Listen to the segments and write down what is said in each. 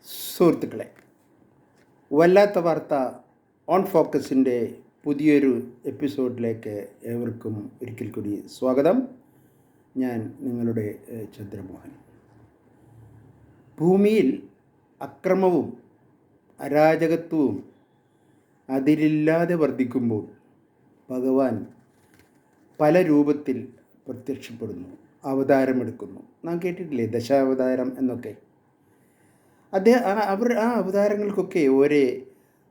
സുഹൃത്തുക്കളെ, വല്ലാത്ത വാർത്ത ഓൺ ഫോക്കസിൻ്റെ പുതിയൊരു എപ്പിസോഡിലേക്ക് ഏവർക്കും ഒരിക്കൽ കൂടി സ്വാഗതം. ഞാൻ നിങ്ങളുടെ ചന്ദ്രമോഹൻ. ഭൂമിയിൽ അക്രമവും അരാജകത്വവും അതിരില്ലാതെ വർദ്ധിക്കുമ്പോൾ ഭഗവാൻ പല രൂപത്തിൽ പ്രത്യക്ഷപ്പെടുന്നു, അവതാരമെടുക്കുന്നു. നാം കേട്ടിട്ടില്ലേ ദശാവതാരം എന്നൊക്കെ? ആ അവതാരങ്ങൾക്കൊക്കെ ഒരേ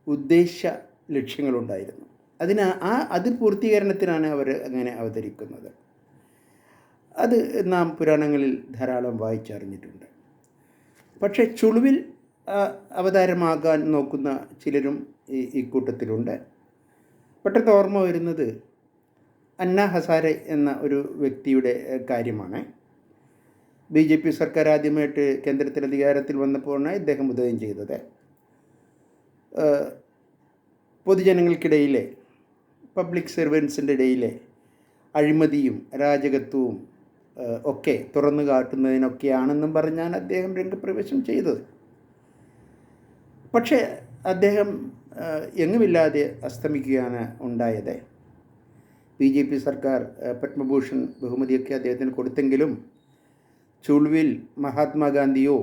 ഉദ്ദേശ ലക്ഷ്യങ്ങളുണ്ടായിരുന്നു. അത് പൂർത്തീകരണത്തിനാണ് അവർ അങ്ങനെ അവതരിക്കുന്നത്. അത് നാം പുരാണങ്ങളിൽ ധാരാളം വായിച്ചറിഞ്ഞിട്ടുണ്ട്. പക്ഷേ ചുളുവിൽ അവതാരമാകാൻ നോക്കുന്ന ചിലരും ഈ കൂട്ടത്തിലുണ്ട്. പെട്ടെന്ന് ഓർമ്മ വരുന്നത് അന്ന ഹസാരെ എന്ന ഒരു വ്യക്തിയുടെ കാര്യമാണ്. BJP സർക്കാർ ആദ്യമായിട്ട് കേന്ദ്രത്തിൽ അധികാരത്തിൽ വന്നപ്പോഴാണ് ഇദ്ദേഹം ഉദയം ചെയ്തത്. പൊതുജനങ്ങൾക്കിടയിലെ പബ്ലിക് സെർവൻസിൻ്റെ ഇടയിലെ അഴിമതിയും അരാജകത്വവും ഒക്കെ തുറന്നു കാട്ടുന്നതിനൊക്കെയാണെന്നും പറഞ്ഞാണ് അദ്ദേഹം രംഗപ്രവേശം ചെയ്തത്. പക്ഷേ അദ്ദേഹം എങ്ങുമില്ലാതെ അസ്തമിക്കുകയാണ് ഉണ്ടായത്. BJP സർക്കാർ പത്മഭൂഷൺ ബഹുമതിയൊക്കെ അദ്ദേഹത്തിന് കൊടുത്തെങ്കിലും ചുളുവിൽ മഹാത്മാഗാന്ധിയോ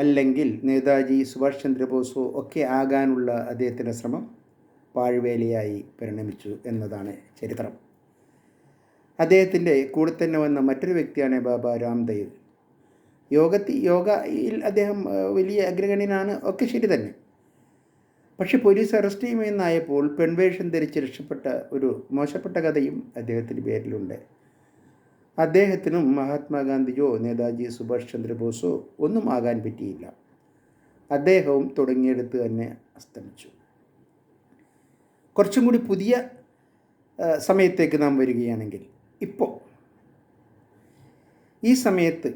അല്ലെങ്കിൽ നേതാജി സുഭാഷ് ചന്ദ്രബോസോ ഒക്കെ ആകാനുള്ള അദ്ദേഹത്തിൻ്റെ ശ്രമം പാഴ്വേലയായി പരിണമിച്ചു എന്നതാണ് ചരിത്രം. അദ്ദേഹത്തിൻ്റെ കൂടെ തന്നെ വന്ന മറ്റൊരു വ്യക്തിയാണ് ബാബ രാംദേവ്. യോഗയിൽ അദ്ദേഹം വലിയ അഗ്രഗണ്യനാണ്, ഒക്കെ ശരി തന്നെ. പക്ഷെ പോലീസ് അറസ്റ്റ് ചെയ്യുമെന്നായപ്പോൾ പെൺവേഷം ധരിച്ച് രക്ഷപ്പെട്ട ഒരു മോശപ്പെട്ട കഥയും അദ്ദേഹത്തിൻ്റെ പേരിലുണ്ട്. അദ്ദേഹത്തിനും മഹാത്മാഗാന്ധിയോ നേതാജി സുഭാഷ് ചന്ദ്രബോസോ ഒന്നും ആകാൻ പറ്റിയില്ല. അദ്ദേഹവും തുടങ്ങിയെടുത്ത് തന്നെ അസ്തമിച്ചു. കുറച്ചും കൂടി പുതിയ സമയത്തേക്ക് നാം വരികയാണെങ്കിൽ, ഇപ്പോൾ ഈ സമയത്ത്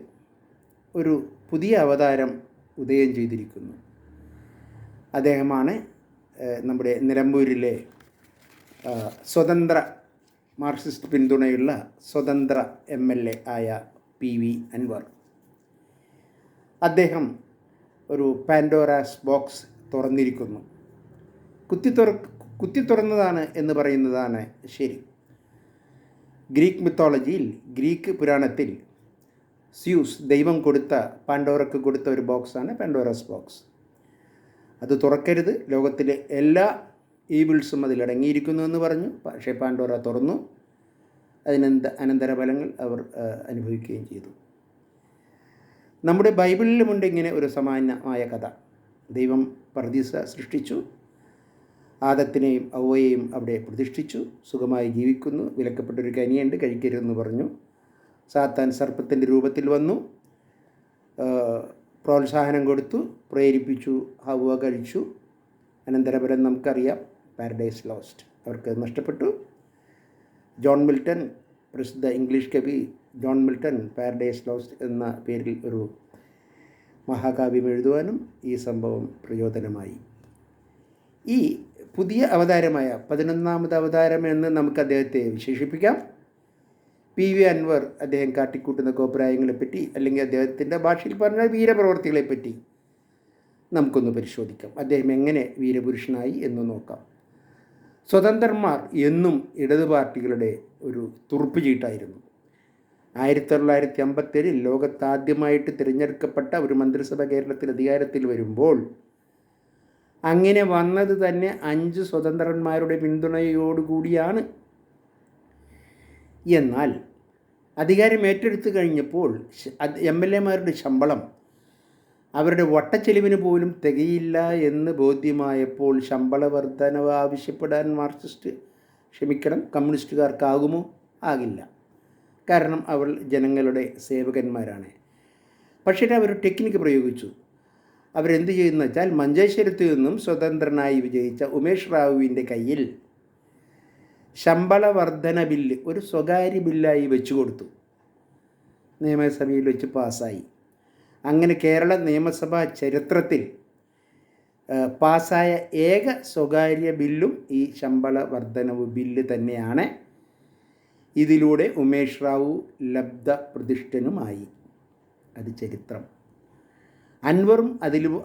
ഒരു പുതിയ അവതാരം ഉദയം ചെയ്തിരിക്കുന്നു. അദ്ദേഹമാണ് നമ്മുടെ നിലമ്പൂരിലെ സ്വതന്ത്ര മാർക്സിസ്റ്റ് പിന്തുണയുള്ള സ്വതന്ത്ര MLA ആയ PV അൻവർ. അദ്ദേഹം ഒരു പാൻഡോറാസ് ബോക്സ് തുറന്നിരിക്കുന്നു. കുത്തി തുറന്നതാണ് എന്ന് പറയുന്നതാണ് ശരി. ഗ്രീക്ക് മിത്തോളജിയിൽ, ഗ്രീക്ക് പുരാണത്തിൽ സ്യൂസ് ദൈവം പാൻഡോറയ്ക്ക് കൊടുത്ത ഒരു ബോക്സാണ് പാൻഡോറാസ് ബോക്സ്. അത് തുറക്കരുത്, ലോകത്തിലെ എല്ലാ ഈവിൾസും അതിലടങ്ങിയിരിക്കുന്നു എന്ന് പറഞ്ഞു. പക്ഷേ പാൻഡോറ തുറന്നു. അനന്തരഫലങ്ങൾ അവർ അനുഭവിക്കുകയും ചെയ്തു. നമ്മുടെ ബൈബിളിലുമുണ്ട് ഇങ്ങനെ ഒരു സമാനമായ കഥ. ദൈവം പർദീസ സൃഷ്ടിച്ചു, ആദത്തിനെയും ഔവയെയും അവിടെ പ്രതിഷ്ഠിച്ചു. സുഖമായി ജീവിക്കുന്നു. വിലക്കപ്പെട്ടൊരു കനിയുണ്ട്, കഴിക്കരുതെന്ന് പറഞ്ഞു. സാത്താൻ സർപ്പത്തിൻ്റെ രൂപത്തിൽ വന്നു, പ്രോത്സാഹനം കൊടുത്തു, പ്രേരിപ്പിച്ചു. ഹവ്വ കഴിച്ചു. അനന്തരഫലം നമുക്കറിയാം, പാരഡൈസ് ലോസ്റ്റ്. അവർക്ക് നഷ്ടപ്പെട്ടു. ജോൺ മിൽട്ടൺ, പ്രസിദ്ധ ഇംഗ്ലീഷ് കവി ജോൺ മിൽട്ടൺ പാരഡൈസ് ലോസ്റ്റ് എന്ന പേരിൽ ഒരു മഹാകാവ്യം എഴുതുവാനും ഈ സംഭവം പ്രചോദനമായി. ഈ പുതിയ അവതാരമായ 11ാമത് അവതാരം എന്ന് നമുക്ക് അദ്ദേഹത്തെ വിശേഷിപ്പിക്കാം. PV അൻവർ അദ്ദേഹം കാട്ടിക്കൂട്ടുന്ന കോപ്രായങ്ങളെപ്പറ്റി, അല്ലെങ്കിൽ അദ്ദേഹത്തിൻ്റെ ഭാഷയിൽ പറഞ്ഞ വീരപ്രവർത്തികളെപ്പറ്റി നമുക്കൊന്ന് പരിശോധിക്കാം. അദ്ദേഹം എങ്ങനെ വീരപുരുഷനായി എന്ന് നോക്കാം. സ്വതന്ത്രന്മാർ എന്നും ഇടതു പാർട്ടികളുടെ ഒരു തുറുപ്പ് ചീട്ടായിരുന്നു. 1957 ലോകത്താദ്യമായിട്ട് തിരഞ്ഞെടുക്കപ്പെട്ട ഒരു മന്ത്രിസഭ കേരളത്തിൽ അധികാരത്തിൽ വരുമ്പോൾ അങ്ങനെ വന്നത് തന്നെ 5 സ്വതന്ത്രന്മാരുടെ പിന്തുണയോടുകൂടിയാണ്. എന്നാൽ അധികാരം ഏറ്റെടുത്തു കഴിഞ്ഞപ്പോൾ MLA-മാരുടെ ശമ്പളം അവരുടെ വട്ടച്ചെലവിന് പോലും തികയില്ല എന്ന് ബോധ്യമായപ്പോൾ ശമ്പള വർധനവ് ആവശ്യപ്പെടാൻ കമ്മ്യൂണിസ്റ്റുകാർക്കാകുമോ? ആകില്ല. കാരണം അവർ ജനങ്ങളുടെ സേവകന്മാരാണ്. പക്ഷേ അവർ ടെക്നിക്ക് പ്രയോഗിച്ചു. അവരെന്ത് ചെയ്യുന്നു വെച്ചാൽ, മഞ്ചേശ്വരത്ത് നിന്നും സ്വതന്ത്രനായി വിജയിച്ച ഉമേഷ് റാവുവിൻ്റെ കയ്യിൽ ശമ്പള വർധന ബില്ല് ഒരു സ്വകാര്യ ബില്ലായി വെച്ചു കൊടുത്തു. നിയമസഭയിൽ വെച്ച് പാസ്സായി. അങ്ങനെ കേരള നിയമസഭാ ചരിത്രത്തിൽ പാസ്സായ ഏക സ്വകാര്യ ബില്ലും ഈ ശമ്പള വർധനവ് ബില്ല് തന്നെയാണ്. ഇതിലൂടെ ഉമേഷ് റാവു ലബ്ധ പ്രതിഷ്ഠനുമായി. അത് ചരിത്രം. അൻവറും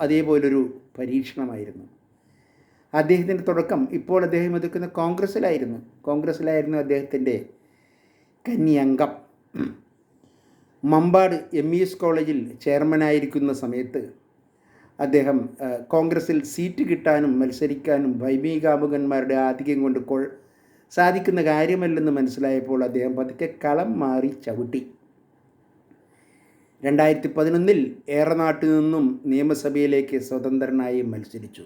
അതേപോലൊരു പരീക്ഷണമായിരുന്നു. അദ്ദേഹത്തിൻ്റെ തുടക്കം ഇപ്പോൾ അദ്ദേഹം എതിർക്കുന്ന കോൺഗ്രസ്സിലായിരുന്നു അദ്ദേഹത്തിൻ്റെ കന്നി അംഗം. മമ്പാട് MES കോളേജിൽ ചെയർമാനായിരിക്കുന്ന സമയത്ത് അദ്ദേഹം കോൺഗ്രസ്സിൽ സീറ്റ് കിട്ടാനും മത്സരിക്കാനും ഭൈമീകാമുകന്മാരുടെ ആധിക്യം കൊണ്ട് സാധിക്കുന്ന കാര്യമല്ലെന്ന് മനസ്സിലായപ്പോൾ അദ്ദേഹം പതുക്കെ കളം മാറി ചവിട്ടി. 2011 ഏറനാട്ടിൽ നിന്നും നിയമസഭയിലേക്ക് സ്വതന്ത്രനായി മത്സരിച്ചു.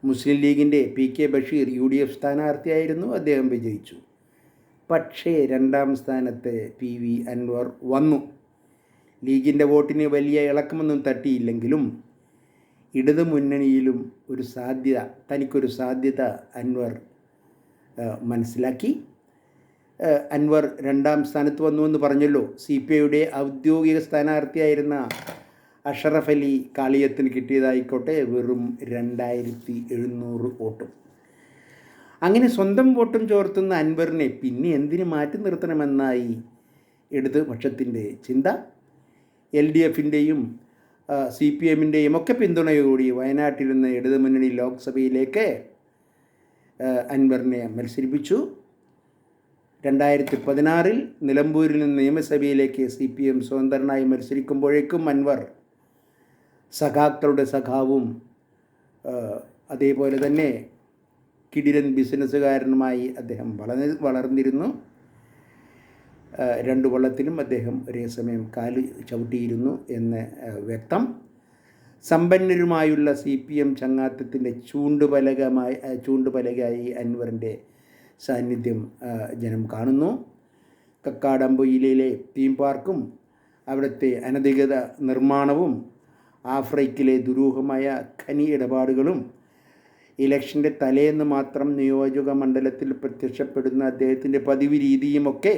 മുസ്ലിം ലീഗിൻ്റെ PK ബഷീർ UDF സ്ഥാനാർത്ഥിയായിരുന്നു. അദ്ദേഹം വിജയിച്ചു. പക്ഷേ 2ാം സ്ഥാനത്ത് PV അൻവർ വന്നു. ലീഗിൻ്റെ വോട്ടിന് വലിയ ഇളക്കമൊന്നും തട്ടിയില്ലെങ്കിലും ഇടതുമുന്നണിയിലും തനിക്കൊരു സാധ്യത അൻവർ മനസ്സിലാക്കി. അൻവർ 2ാം സ്ഥാനത്ത് വന്നുവെന്ന് പറഞ്ഞല്ലോ. CPIയുടെ ഔദ്യോഗിക സ്ഥാനാർത്ഥിയായിരുന്ന അഷറഫ് അലി കാളിയത്തിന് കിട്ടിയതായിക്കോട്ടെ വെറും 2700 വോട്ടും. അങ്ങനെ സ്വന്തം വോട്ടും ചോർത്തുന്ന അൻവറിനെ പിന്നെ എന്തിന് മാറ്റി നിർത്തണമെന്നായി ഇടതുപക്ഷത്തിൻ്റെ ചിന്ത. LDFിൻ്റെയും CPMൻ്റെയും ഒക്കെ പിന്തുണയോടുകൂടി വയനാട്ടിൽ നിന്ന് ഇടതുമുന്നണി ലോക്സഭയിലേക്ക് അൻവറിനെ മത്സരിപ്പിച്ചു. 2016 നിലമ്പൂരിൽ നിന്ന് നിയമസഭയിലേക്ക് CPM സ്വതന്ത്രനായി മത്സരിക്കുമ്പോഴേക്കും അൻവർ സഖാക്കളുടെ സഖാവും അതേപോലെ തന്നെ കിടിലൻ ബിസിനസ്സുകാരനുമായി അദ്ദേഹം വളർന്നിരുന്നു. 2 വള്ളത്തിലും അദ്ദേഹം ഒരേ സമയം കാല് ചവിട്ടിയിരുന്നു എന്ന് വ്യക്തം. സമ്പന്നരുമായുള്ള CPM ചങ്ങാത്തത്തിൻ്റെ ചൂണ്ടുപലകയായി അൻവറിൻ്റെ സാന്നിധ്യം ജനം കാണുന്നു. കക്കാടംപൊയിലിലെ തീം പാർക്കും അവിടുത്തെ അനധികൃത നിർമ്മാണവും ആഫ്രിക്കയിലെ ദുരൂഹമായ ഖനി ഇടപാടുകളും ഇലക്ഷൻ്റെ തലേന്ന് മാത്രം നിയോജക മണ്ഡലത്തിൽ പ്രത്യക്ഷപ്പെടുന്ന അദ്ദേഹത്തിൻ്റെ പതിവ് രീതിയുമൊക്കെ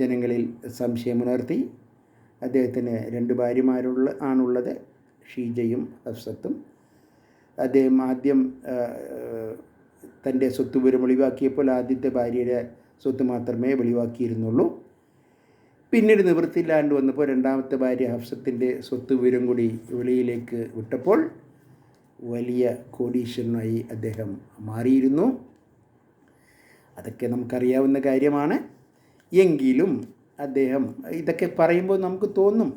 ജനങ്ങളിൽ സംശയമുണർത്തി. അദ്ദേഹത്തിന് 2 ഭാര്യമാരുള്ളത്, ഷീജയും ഹഫ്സത്തും. അദ്ദേഹം ആദ്യം തൻ്റെ സ്വത്ത് വിവരം വെളിവാക്കിയപ്പോൾ ആദ്യത്തെ ഭാര്യയുടെ സ്വത്ത് മാത്രമേ വെളിവാക്കിയിരുന്നുള്ളൂ. പിന്നീട് നിവൃത്തിയില്ലാണ്ട് വന്നപ്പോൾ 2ാമത്തെ ഭാര്യ ഹഫ്സത്തിൻ്റെ സ്വത്ത് വിവരം കൂടി വെളിയിലേക്ക് വിട്ടപ്പോൾ വലിയ കോടീശ്വരനായി അദ്ദേഹം മാറിയിരുന്നു. അതൊക്കെ നമുക്കറിയാവുന്ന കാര്യമാണ്. എങ്കിലും അദ്ദേഹം ഇതൊക്കെ പറയുമ്പോൾ നമുക്ക് തോന്നും,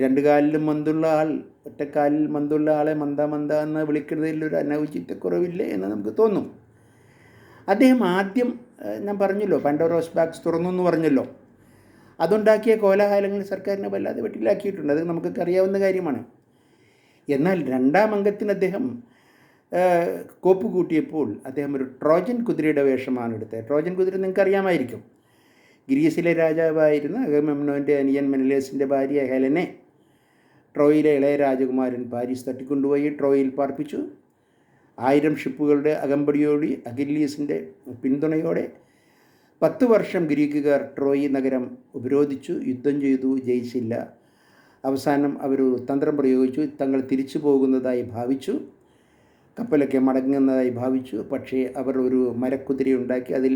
2 കാലിലും മന്തുള്ള ആൾ ഒറ്റക്കാലിൽ മന്തുള്ള ആളെ മന്ദ എന്ന് വിളിക്കുന്നതിലൊരു അനൗചിത്യക്കുറവില്ലേ എന്ന് നമുക്ക് തോന്നും. അദ്ദേഹം ആദ്യം ഞാൻ പറഞ്ഞല്ലോ പാൻഡോറോസ് ബാഗ്സ് തുറന്നു എന്ന് പറഞ്ഞല്ലോ. അതുണ്ടാക്കിയ കോലാഹലങ്ങൾ സർക്കാരിനെ വല്ലാതെ വെട്ടിലാക്കിയിട്ടുണ്ട്. അത് നമുക്കൊക്കെ അറിയാവുന്ന കാര്യമാണ്. എന്നാൽ 2ാം അംഗത്തിന് അദ്ദേഹം കോപ്പ് കൂട്ടിയപ്പോൾ അദ്ദേഹം ഒരു ട്രോജൻ കുതിരയുടെ വേഷമാണ് എടുത്തത്. ട്രോജൻ കുതിര നിങ്ങൾക്ക് അറിയാമായിരിക്കും. ഗ്രീസിലെ രാജാവായിരുന്ന അഗമെമ്നോൻ്റെ അനിയൻ മെനലേസിൻ്റെ ഭാര്യ ഹെലനെ ട്രോയിലെ ഇളയ രാജകുമാരൻ പാരീസ് തട്ടിക്കൊണ്ടുപോയി ട്രോയിൽ പാർപ്പിച്ചു. 1000 ഷിപ്പുകളുടെ അകമ്പടിയോടി അഖില്ലീസിൻ്റെ പിന്തുണയോടെ 10 വർഷം ഗ്രീക്കുകാർ ട്രോയി നഗരം ഉപരോധിച്ചു. യുദ്ധം ചെയ്തു, ജയിച്ചില്ല. അവസാനം അവർ തന്ത്രം പ്രയോഗിച്ചു. തങ്ങൾ തിരിച്ചു പോകുന്നതായി ഭാവിച്ചു, കപ്പലൊക്കെ മടങ്ങുന്നതായി ഭാവിച്ചു. പക്ഷേ അവർ ഒരു മരക്കുതിരയുണ്ടാക്കി അതിൽ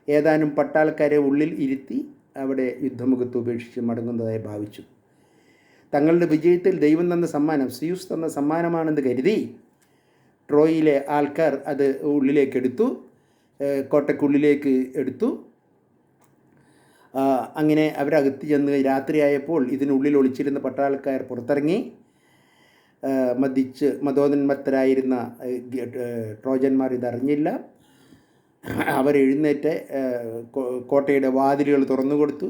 ഏതാനും പട്ടാളക്കാരെ ഉള്ളിൽ ഇരുത്തി അവിടെ യുദ്ധമുഖത്ത് ഉപേക്ഷിച്ച് മടങ്ങുന്നതായി ഭാവിച്ചു. തങ്ങളുടെ വിജയത്തിൽ ദൈവം തന്ന സമ്മാനം, സിയൂസ് തന്ന സമ്മാനമാണെന്ന് കരുതി ട്രോയിലെ ആൾക്കാർ അത് ഉള്ളിലേക്കെടുത്തു, കോട്ടയ്ക്കുള്ളിലേക്ക് എടുത്തു. അങ്ങനെ അവരകത്ത് ചെന്ന് രാത്രിയായപ്പോൾ ഇതിനുള്ളിൽ ഒളിച്ചിരുന്ന പട്ടാളക്കാർ പുറത്തിറങ്ങി. മതോന്മത്തരായിരുന്ന ട്രോജന്മാർ ഇതറിഞ്ഞില്ല. അവരെഴുന്നേറ്റ് കോട്ടയുടെ വാതിലുകൾ തുറന്നു കൊടുത്തു.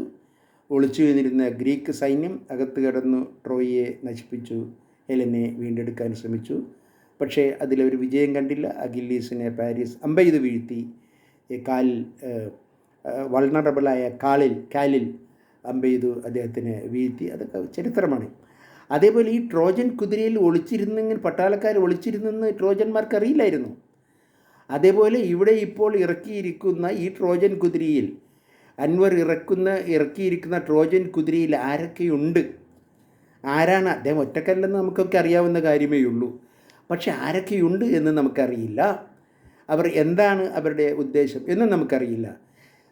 ഒളിച്ചു നിന്നിരുന്ന ഗ്രീക്ക് സൈന്യം അകത്ത് കിടന്നു ട്രോയിയെ നശിപ്പിച്ചു. ഹെലനെ വീണ്ടെടുക്കാൻ ശ്രമിച്ചു. പക്ഷേ അതിലൊരു വിജയം കണ്ടില്ല. അഖില്ലീസിനെ പാരീസ് അമ്പെയ്ത് വീഴ്ത്തി. കാലിൽ വൾണറബിളായ കാലിൽ അമ്പെയ്തു അദ്ദേഹത്തിന് വീഴ്ത്തി. അതൊക്കെ ചരിത്രമാണ്. അതേപോലെ ഈ ട്രോജൻ കുതിരയിൽ പട്ടാളക്കാർ ഒളിച്ചിരുന്നെന്ന് ട്രോജന്മാർക്ക് അറിയില്ലായിരുന്നു. അതേപോലെ ഇവിടെ ഇപ്പോൾ ഇറക്കിയിരിക്കുന്ന ഈ ട്രോജൻ കുതിരയിൽ, അൻവർ ഇറക്കിയിരിക്കുന്ന ട്രോജൻ കുതിരയിൽ ആരൊക്കെയുണ്ട്, ആരാണ്? അദ്ദേഹം ഒറ്റക്കല്ലെന്ന് നമുക്കൊക്കെ അറിയാവുന്ന കാര്യമേ ഉള്ളൂ. പക്ഷെ ആരൊക്കെയുണ്ട് എന്ന് നമുക്കറിയില്ല. എന്താണ് അവരുടെ ഉദ്ദേശം എന്നും നമുക്കറിയില്ല.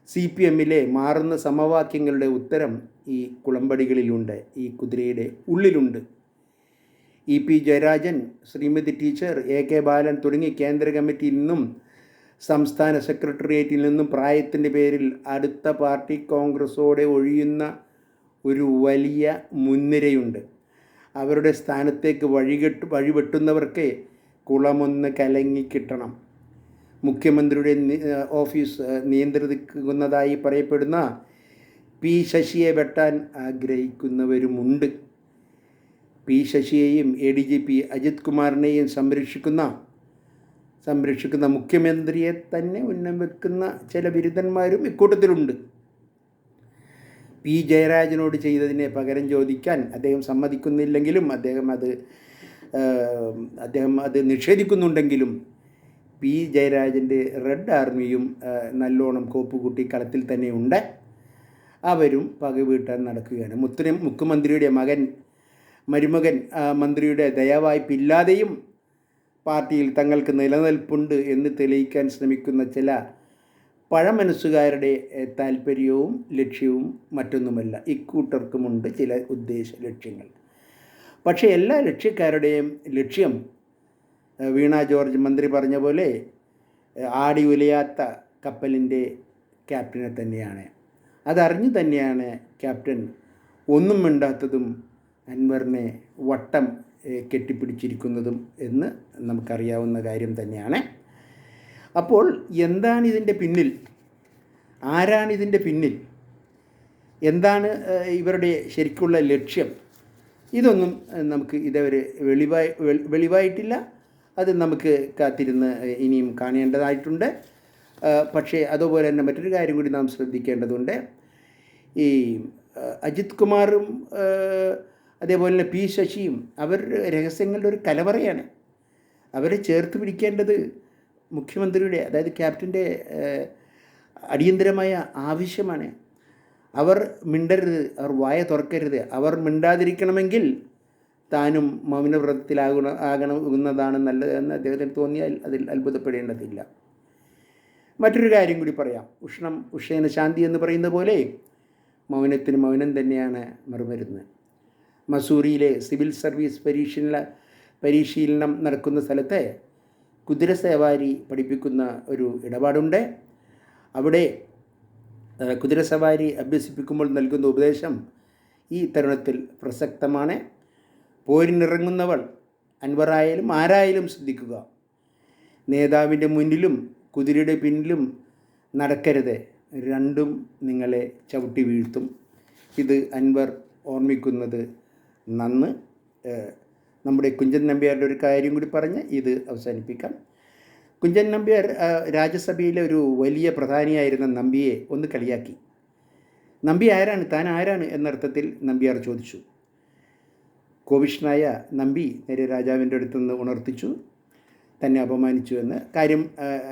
CPMലെ മാറുന്ന സമവാക്യങ്ങളുടെ ഉത്തരം ഈ കുളമ്പടികളിലുണ്ട്, ഈ കുതിരയുടെ ഉള്ളിലുണ്ട്. EP Jayarajan, Shrimati teacher, AK ബാലൻ തുടങ്ങി കേന്ദ്ര കമ്മിറ്റിയിൽ നിന്നും സംസ്ഥാന സെക്രട്ടേറിയറ്റിൽ നിന്നും പ്രായത്തിൻ്റെ പേരിൽ അടുത്ത പാർട്ടി കോൺഗ്രസോടെ ഒഴിയുന്ന ഒരു വലിയ മുൻനിരയുണ്ട്. അവരുടെ സ്ഥാനത്തേക്ക് വഴിവെട്ടുന്നവർക്ക് കുളമൊന്ന് കലങ്ങിക്കിട്ടണം. മുഖ്യമന്ത്രിയുടെ ഓഫീസ് നിയന്ത്രിക്കുന്നതായി പറയപ്പെടുന്ന P ശശിയെ വെട്ടാൻ ആഗ്രഹിക്കുന്നവരുമുണ്ട്. P ശശിയെയും ADGP അജിത് കുമാറിനെയും സംരക്ഷിക്കുന്ന മുഖ്യമന്ത്രിയെ തന്നെ ഉന്നം വെക്കുന്ന ചില ബിരുദന്മാരും ഇക്കൂട്ടത്തിലുണ്ട്. P ജയരാജനോട് ചെയ്തതിനെ പകരം ചോദിക്കാൻ അദ്ദേഹം സമ്മതിക്കുന്നില്ലെങ്കിലും അദ്ദേഹം അത് നിഷേധിക്കുന്നുണ്ടെങ്കിലും P ജയരാജൻ്റെ റെഡ് ആർമിയും നല്ലോണം കോപ്പുകൂട്ടി കളത്തിൽ തന്നെ ഉണ്ട്. അവരും പകവീട്ടാൻ നടക്കുകയാണ്. മുഖ്യമന്ത്രിയുടെ മരുമകൻ മന്ത്രിയുടെ ദയാവായ്പില്ലാതെയും പാർട്ടിയിൽ തങ്ങൾക്ക് നിലനിൽപ്പുണ്ട് എന്ന് തെളിയിക്കാൻ ശ്രമിക്കുന്ന ചില പഴമനസ്സുകാരുടെ താല്പര്യവും ലക്ഷ്യവും മറ്റൊന്നുമല്ല. ഇക്കൂട്ടർക്കുമുണ്ട് ചില ഉദ്ദേശ ലക്ഷ്യങ്ങൾ. പക്ഷേ എല്ലാ ലക്ഷ്യക്കാരുടെയും ലക്ഷ്യം വീണ ജോർജ് മന്ത്രി പറഞ്ഞ പോലെ ആടി ഉലയാത്ത കപ്പലിൻ്റെ ക്യാപ്റ്റനെ തന്നെയാണ്. അതറിഞ്ഞു തന്നെയാണ് ക്യാപ്റ്റൻ ഒന്നും മിണ്ടാത്തതും അൻവറിനെ വട്ടം കെട്ടിപ്പിടിച്ചിരിക്കുന്നതും എന്ന് നമുക്കറിയാവുന്ന കാര്യം തന്നെയാണ്. അപ്പോൾ എന്താണിതിൻ്റെ പിന്നിൽ? ആരാണിതിൻ്റെ പിന്നിൽ? എന്താണ് ഇവരുടെ ശരിക്കുള്ള ലക്ഷ്യം? ഇതൊന്നും നമുക്ക് ഇതുവരെ വെളിവായിട്ടില്ല. അത് നമുക്ക് കാത്തിരുന്ന് ഇനിയും കാണേണ്ടതായിട്ടുണ്ട്. പക്ഷേ അതുപോലെ തന്നെ മറ്റൊരു കാര്യം കൂടി നാം ശ്രദ്ധിക്കേണ്ടതുണ്ട്. ഈ അജിത് കുമാറും അതേപോലെ തന്നെ P ശശിയും അവർ രഹസ്യങ്ങളുടെ ഒരു കലവറയാണ്. അവരെ ചേർത്ത് പിടിക്കേണ്ടത് മുഖ്യമന്ത്രിയുടെ, അതായത് ക്യാപ്റ്റൻ്റെ അടിയന്തരമായ ആവശ്യമാണ്. അവർ മിണ്ടരുത്, അവർ വായ തുറക്കരുത്. അവർ മിണ്ടാതിരിക്കണമെങ്കിൽ താനും മൗനവ്രതത്തിലാകണമെന്നതാണ് നല്ലതെന്ന് അദ്ദേഹത്തിന് തോന്നിയാൽ അതിൽ അത്ഭുതപ്പെടേണ്ടതില്ല. മറ്റൊരു കാര്യം കൂടി പറയാം. ഉഷ്ണേന ശാന്തി എന്ന് പറയുന്ന പോലെ മൗനത്തിന് മൗനം തന്നെയാണ് മറുമരുന്ന്. മസൂറിയിലെ സിവിൽ സർവീസ് പരിശീലനം നടക്കുന്ന സ്ഥലത്ത് കുതിരസവാരി പഠിപ്പിക്കുന്ന ഒരു ഇടപാടുണ്ട്. അവിടെ കുതിരസവാരി അഭ്യസിപ്പിക്കുമ്പോൾ നൽകുന്ന ഉപദേശം ഈ തരുണത്തിൽ പ്രസക്തമാണ്. പോരിനിറങ്ങുന്നവൾ അൻവറായാലും ആരായാലും ശ്രദ്ധിക്കുക. നേതാവിൻ്റെ മുന്നിലും കുതിരയുടെ പിന്നിലും നടക്കരുത്. രണ്ടും നിങ്ങളെ ചവിട്ടി വീഴ്ത്തും. ഇത് അൻവർ ഓർമ്മിക്കുന്നത് നന്ന്. നമ്മുടെ കുഞ്ചൻ നമ്പ്യാരുടെ ഒരു കാര്യം കൂടി പറഞ്ഞ് ഇത് അവസാനിപ്പിക്കാം. കുഞ്ചൻ നമ്പ്യാർ രാജ്യസഭയിലെ ഒരു വലിയ പ്രധാനിയായിരുന്ന നമ്പിയെ ഒന്ന് കളിയാക്കി. നമ്പി ആരാണ്, താൻ ആരാണ് എന്നർത്ഥത്തിൽ നമ്പ്യാർ ചോദിച്ചു. കോപിഷ്ഠനായ നമ്പി നേരെ രാജാവിൻ്റെ അടുത്തുനിന്ന് ഉണർത്തിച്ചു, തന്നെ അപമാനിച്ചു എന്ന്. കാര്യം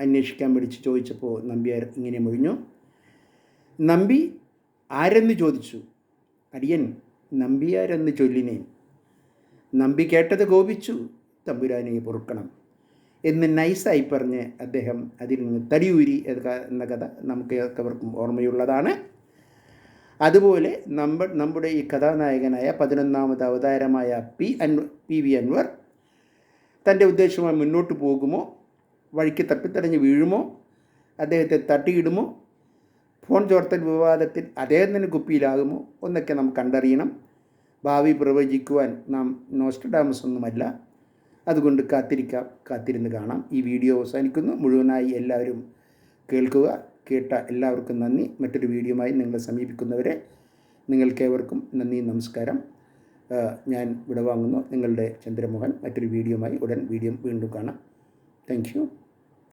അന്വേഷിക്കാൻ വിളിച്ച് ചോദിച്ചപ്പോൾ നമ്പ്യാർ ഇങ്ങനെ മൊഴിഞ്ഞു. നമ്പി ആരെന്ന് ചോദിച്ചു. അടിയൻ നമ്പിയാരെന്ന് ചൊല്ലിനേൻ. നമ്പി കേട്ടത് കോപിച്ചു, തമ്പുരാനെ പൊറുക്കണം എന്ന് നൈസായി പറഞ്ഞ് അദ്ദേഹം അതിൽ നിന്ന് തടിയൂരി എന്ന കഥ നമുക്ക് ഏവർക്കും ഓർമ്മയുള്ളതാണ്. അതുപോലെ നമ്മുടെ ഈ കഥാനായകനായ 11ാമത് അവതാരമായ PV അൻവർ തൻ്റെ ഉദ്ദേശവുമായി മുന്നോട്ട് പോകുമോ, വഴിക്ക് തപ്പിത്തടഞ്ഞ് വീഴുമോ, അദ്ദേഹത്തെ തട്ടിയിടുമോ, ഫോൺ ചോർത്തൽ വിവാദത്തിൽ അദ്ദേഹത്തിന് കുപ്പിയിലാകുമോ എന്നൊക്കെ നാം കണ്ടറിയണം. ഭാവി പ്രവചിക്കുവാൻ നാം നോസ്ട്രഡാമസ് ഒന്നുമല്ല. അതുകൊണ്ട് കാത്തിരുന്ന് കാണാം. ഈ വീഡിയോ അവസാനിക്കുന്നു. മുഴുവനായി എല്ലാവരും കേൾക്കുക. കേട്ട എല്ലാവർക്കും നന്ദി. മറ്റൊരു വീഡിയോയുമായി നിങ്ങളെ സമീപിക്കുന്നവരെ നിങ്ങൾക്കേവർക്കും നന്ദി, നമസ്കാരം. ഞാൻ വിടവാങ്ങുന്നു. നിങ്ങളുടെ ചന്ദ്രമോഹൻ. മറ്റൊരു വീഡിയോയുമായി ഉടൻ വീണ്ടും കാണാം. Thank you.